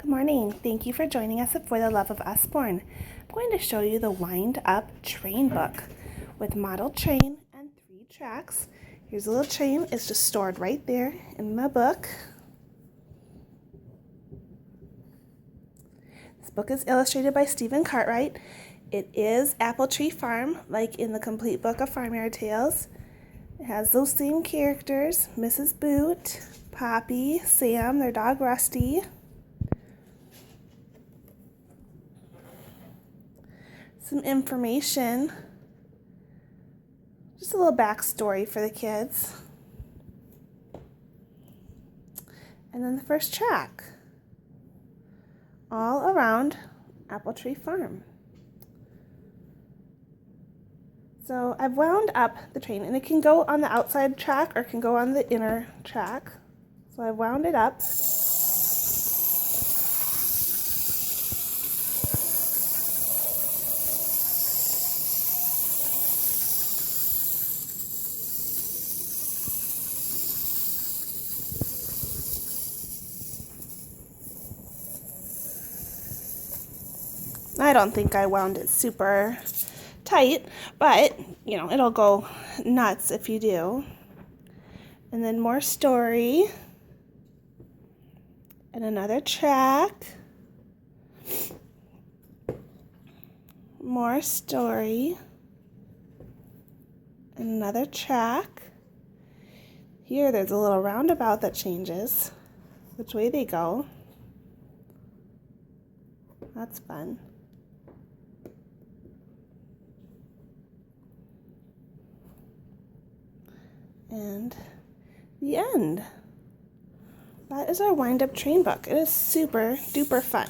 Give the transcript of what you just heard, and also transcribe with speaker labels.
Speaker 1: Good morning. Thank you for joining us at For the Love of Usborne. I'm going to show you the Wind Up Train book with model train and 3 tracks. Here's a little train. It's just stored right there in the book. This book is illustrated by Stephen Cartwright. It is Apple Tree Farm, like in the complete book of Farmyard Tales. It has those same characters, Mrs. Boot, Poppy, Sam, their dog Rusty. Some information, just a little backstory for the kids. And then the first track, all around Apple Tree Farm. So I've wound up the train, and it can go on the outside track or it can go on the inner track. So I've wound it up. I don't think I wound it super tight, but you know, it'll go nuts if you do. And then more story, and another track, more story, and another track. Here there's a little roundabout that changes which way they go. That's fun. And the end. That is our wind-up train book. It is super duper fun.